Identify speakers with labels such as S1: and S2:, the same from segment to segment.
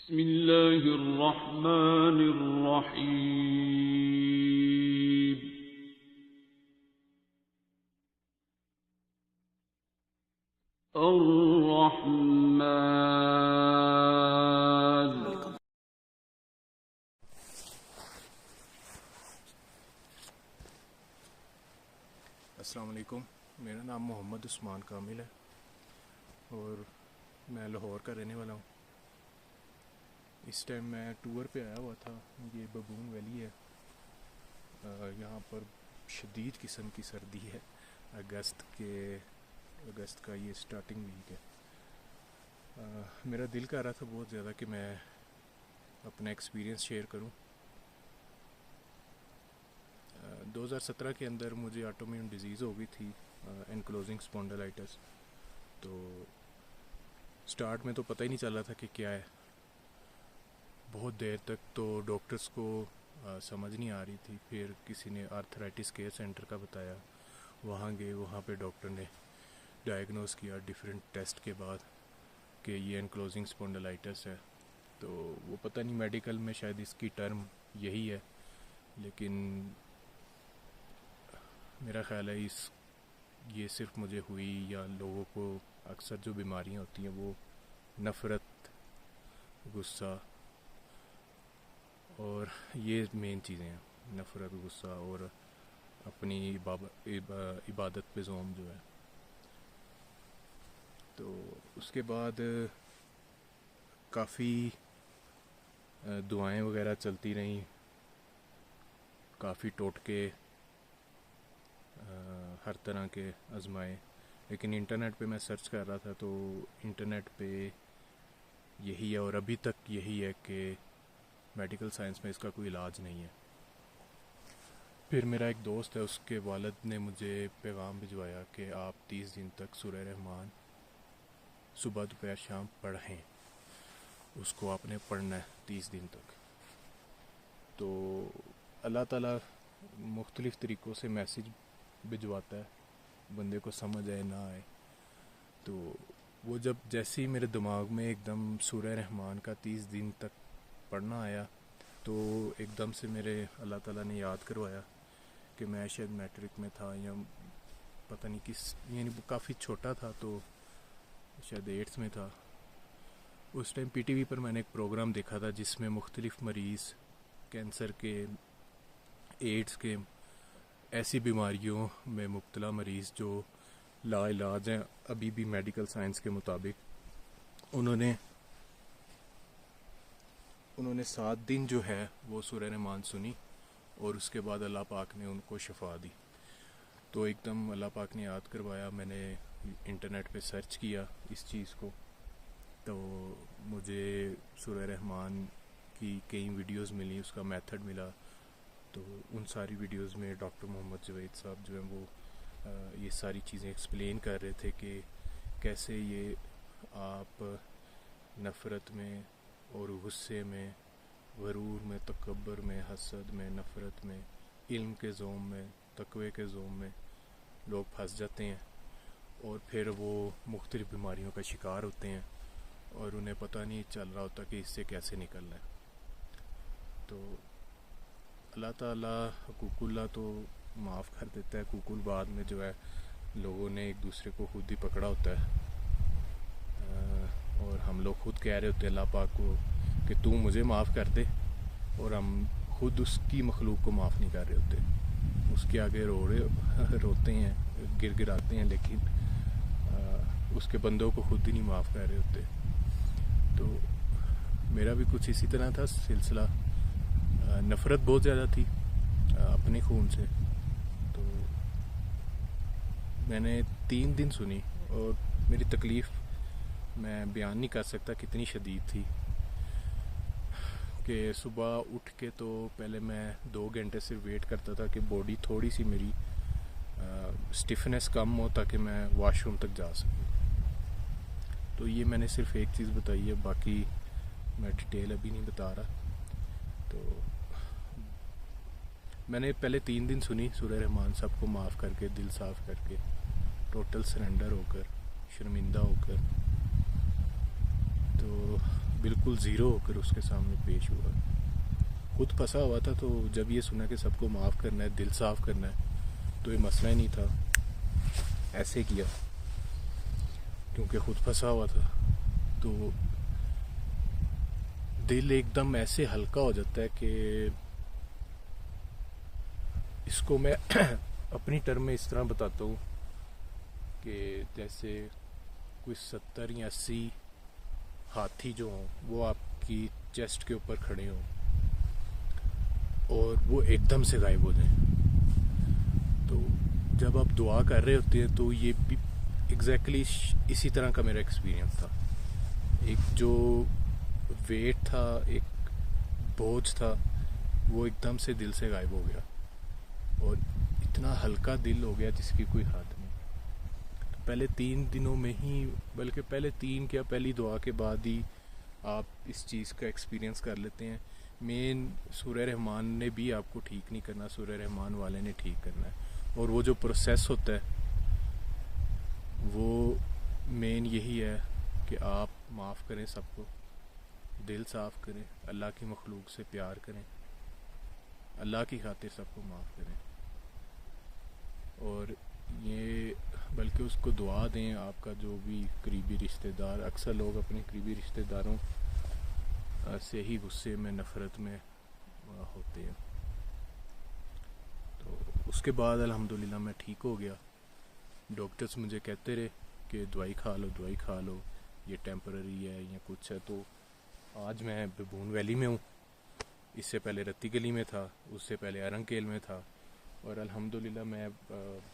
S1: بسم الله الرحمن الرحيم. الرحمن.
S2: السلام علیکم. میرا نام محمد عثمان کامل ہے اور میں لاہور کا رہنے والا ہوں. اس ٹائم میں ٹور پہ آیا ہوا تھا. یہ ببون ویلی ہے. یہاں پر شدید قسم کی سردی ہے. اگست کا یہ سٹارٹنگ ویک ہے. میرا دل کر رہا تھا بہت زیادہ کہ میں اپنا ایکسپیرینس شیئر کروں. 2017 کے اندر مجھے آٹومیون ڈیزیز ہو گئی تھی, اینکلوزنگ اسپونڈلائٹس. تو سٹارٹ میں تو پتہ ہی نہیں چل رہا تھا کہ کیا ہے. بہت دیر تک تو ڈاکٹرز کو سمجھ نہیں آ رہی تھی. پھر کسی نے آرتھرائٹس کیئر سینٹر کا بتایا, وہاں گئے. وہاں پہ ڈاکٹر نے ڈائگنوز کیا ڈیفرنٹ ٹیسٹ کے بعد کہ یہ اینکلوزنگ اسپونڈلائٹس ہے. تو وہ پتہ نہیں میڈیکل میں شاید اس کی ٹرم یہی ہے, لیکن میرا خیال ہے یہ صرف مجھے ہوئی یا لوگوں کو اکثر جو بیماریاں ہوتی ہیں وہ نفرت, غصہ اور یہ مین چیزیں ہیں. نفرت, غصہ اور اپنی عبادت پہ زوم جو ہے. تو اس کے بعد کافی دعائیں وغیرہ چلتی رہیں, کافی ٹوٹکے ہر طرح کے آزمائے. لیکن انٹرنیٹ پہ میں سرچ کر رہا تھا تو انٹرنیٹ پہ یہی ہے, اور ابھی تک یہی ہے کہ میڈیکل سائنس میں اس کا کوئی علاج نہیں ہے. پھر میرا ایک دوست ہے, اس کے والد نے مجھے پیغام بھجوایا کہ آپ 30 دن تک سورہ رحمان صبح دوپہر شام پڑھیں. اس کو آپ نے پڑھنا ہے 30 دن تک. تو اللہ تعالیٰ مختلف طریقوں سے میسیج بھجواتا ہے, بندے کو سمجھ آئے نہ آئے. تو وہ جب جیسے ہی میرے دماغ میں ایک دم سورہ رحمان کا 30 دن تک پڑھنا آیا, تو ایک دم سے میرے اللہ تعالیٰ نے یاد کروایا کہ میں شاید میٹرک میں تھا یا پتہ نہیں کس, یعنی کافی چھوٹا تھا, تو شاید 8th میں تھا. اس ٹائم پی ٹی وی پر میں نے ایک پروگرام دیکھا تھا جس میں مختلف مریض, کینسر کے, ایڈز کے, ایسی بیماریوں میں مبتلا مریض جو لا علاج ہیں ابھی بھی میڈیکل سائنس کے مطابق, انہوں نے 7 دن جو ہے وہ سورہ رحمان سنی, اور اس کے بعد اللہ پاک نے ان کو شفا دی. تو ایک دم اللہ پاک نے یاد کروایا. میں نے انٹرنیٹ پہ سرچ کیا اس چیز کو, تو مجھے سورہ رحمان کی کئی ویڈیوز ملی, اس کا میتھڈ ملا. تو ان ساری ویڈیوز میں ڈاکٹر محمد جوید صاحب جو ہیں وہ یہ ساری چیزیں ایکسپلین کر رہے تھے کہ کیسے یہ آپ نفرت میں اور غصے میں, غرور میں, تکبر میں, حسد میں, نفرت میں, علم کے زوم میں, تقوی کے زوم میں لوگ پھنس جاتے ہیں, اور پھر وہ مختلف بیماریوں کا شکار ہوتے ہیں, اور انہیں پتہ نہیں چل رہا ہوتا کہ اس سے کیسے نکلنا ہے. تو اللہ تعالیٰ حقوق اللہ تو معاف کر دیتا ہے, حقوق البعد میں جو ہے لوگوں نے ایک دوسرے کو خود ہی پکڑا ہوتا ہے, اور ہم لوگ خود کہہ رہے ہوتے ہیں اللہ پاک کو کہ تو مجھے معاف کر دے, اور ہم خود اس کی مخلوق کو معاف نہیں کر رہے ہوتے. اس کے آگے روتے ہیں, گر گراتے ہیں, لیکن اس کے بندوں کو خود ہی نہیں معاف کر رہے ہوتے. تو میرا بھی کچھ اسی طرح تھا سلسلہ. نفرت بہت زیادہ تھی اپنے خون سے. تو میں نے 3 دن سنی, اور میری تکلیف میں بیان نہیں کر سکتا کتنی شدید تھی. کہ صبح اٹھ کے تو پہلے میں 2 گھنٹے سے ویٹ کرتا تھا کہ باڈی تھوڑی سی میری سٹفنس کم ہو تاکہ میں واش روم تک جا سکوں. تو یہ میں نے صرف ایک چیز بتائی ہے, باقی میں ڈیٹیل ابھی نہیں بتا رہا. تو میں نے پہلے 3 دن سنی سورہ رحمان, سب کو معاف کر کے, دل صاف کر کے, ٹوٹل سرنڈر ہو کر, شرمندہ ہو کر. تو بالکل زیرو ہو کر اس کے سامنے پیش ہوا. خود پھنسا ہوا تھا, تو جب یہ سنا کہ سب کو معاف کرنا ہے, دل صاف کرنا ہے, تو یہ مسئلہ ہی نہیں تھا. ایسے کیا کیونکہ خود پھنسا ہوا تھا. تو دل ایک دم ایسے ہلکا ہو جاتا ہے کہ اس کو میں اپنی ٹرم میں اس طرح بتاتا ہوں کہ جیسے کوئی 70 یا 80 ہاتھی جو ہوں وہ آپ کی چیسٹ کے اوپر کھڑے ہوں اور وہ ایک دم سے غائب ہو جائیں. تو جب آپ دعا کر رہے ہوتے ہیں تو یہ بھی ایگزیکٹلی اسی طرح کا میرا ایکسپیرینس تھا. ایک جو ویٹ تھا, ایک بوجھ تھا, وہ ایک دم سے دل سے غائب ہو گیا اور اتنا ہلکا دل ہو گیا جس کی کوئی حد نہیں. پہلے 3 دنوں میں ہی, بلکہ پہلے 3 کیا پہلی دعا کے بعد ہی آپ اس چیز کا ایکسپیرینس کر لیتے ہیں. مین سورہ رحمان نے بھی آپ کو ٹھیک نہیں کرنا, سورہ رحمان والے نے ٹھیک کرنا ہے. اور وہ جو پروسیس ہوتا ہے وہ مین یہی ہے کہ آپ معاف کریں سب کو, دل صاف کریں, اللہ کی مخلوق سے پیار کریں, اللہ کی خاطر سب کو معاف کریں. اور یہ بلکہ اس کو دعا دیں, آپ کا جو بھی قریبی رشتہ دار, اکثر لوگ اپنے قریبی رشتہ داروں سے ہی غصے میں, نفرت میں ہوتے ہیں. تو اس کے بعد الحمدللہ میں ٹھیک ہو گیا. ڈاکٹرز مجھے کہتے رہے کہ دوائی کھا لو, دوائی کھا لو, یہ ٹیمپرری ہے یا کچھ ہے. تو آج میں ببون ویلی میں ہوں. اس سے پہلے رتی گلی میں تھا, اس سے پہلے ارنکیل میں تھا. اور الحمدللہ میں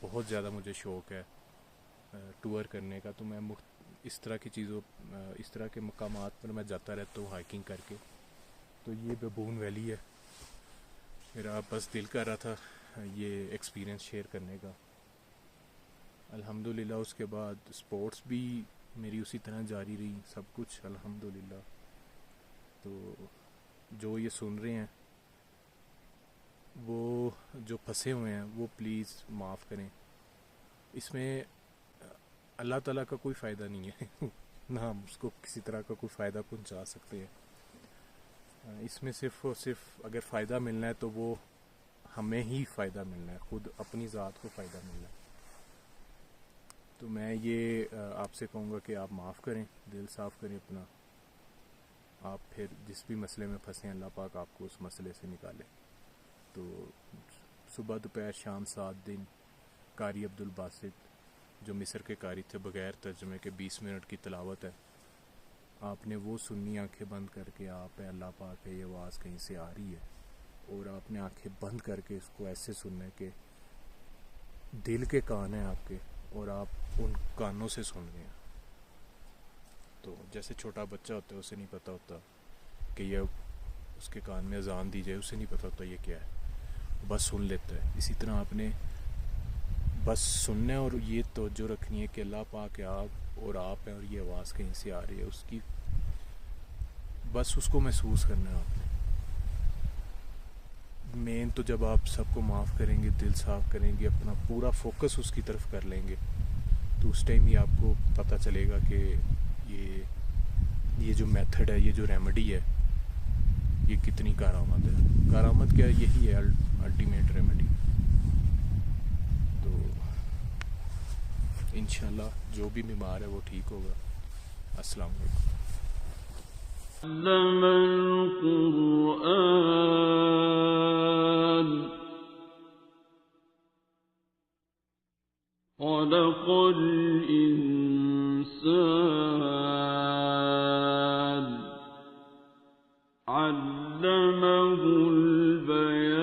S2: بہت زیادہ مجھے شوق ہے ٹور کرنے کا. تو میں اس طرح کی چیزوں, اس طرح کے مقامات پر میں جاتا رہتا ہوں ہائکنگ کر کے. تو یہ ببون ویلی ہے. میرا بس دل کر رہا تھا یہ ایکسپیرینس شیئر کرنے کا. الحمدللہ اس کے بعد سپورٹس بھی میری اسی طرح جاری رہی, سب کچھ الحمدللہ. تو جو یہ سن رہے ہیں, وہ جو پھنسے ہوئے ہیں, وہ پلیز معاف کریں. اس میں اللہ تعالیٰ کا کوئی فائدہ نہیں ہے, نہ ہم اس کو کسی طرح کا کوئی فائدہ پہنچا سکتے ہیں. اس میں صرف اور صرف اگر فائدہ ملنا ہے تو وہ ہمیں ہی فائدہ ملنا ہے, خود اپنی ذات کو فائدہ ملنا ہے. تو میں یہ آپ سے کہوں گا کہ آپ معاف کریں, دل صاف کریں اپنا. آپ پھر جس بھی مسئلے میں پھنسے ہیں, اللہ پاک آپ کو اس مسئلے سے نکالے. تو صبح دوپہر شام 7 دن قاری عبدالباسط جو مصر کے قاری تھے, بغیر ترجمے کے 20 منٹ کی تلاوت ہے. آپ نے وہ سنی آنکھیں بند کر کے, آپ ہے اللہ پاک ہے, یہ آواز کہیں سے آ رہی ہے, اور آپ نے آنکھیں بند کر کے اس کو ایسے سننا ہے کہ دل کے کان ہیں آپ کے, اور آپ ان کانوں سے سن رہے ہیں. تو جیسے چھوٹا بچہ ہوتا ہے, اسے نہیں پتہ ہوتا کہ یہ اس کے کان میں اذان دی جائے, اسے نہیں پتہ ہوتا یہ کیا ہے, بس سن لیتا ہے. اسی طرح آپ نے بس سننا ہے اور یہ توجہ رکھنی ہے کہ اللہ پاک ہے, اور آپ ہیں, اور یہ آواز کہیں سے آ رہی ہے, اس کی بس اس کو محسوس کرنا ہے آپ نے. مین تو جب آپ سب کو معاف کریں گے, دل صاف کریں گے, اپنا پورا فوکس اس کی طرف کر لیں گے, تو اس ٹائم ہی آپ کو پتہ چلے گا کہ یہ جو میتھڈ ہے, یہ جو ریمیڈی ہے, یہ کتنی کارآمد ہے. کارآمد کیا ہے, یہی ہے الٹیمیٹ ریمیڈی. تو انشاءاللہ جو بھی بیمار ہے وہ ٹھیک ہوگا. السلام علیکم.
S1: علم القرآن خلق الإنسان علمه البيان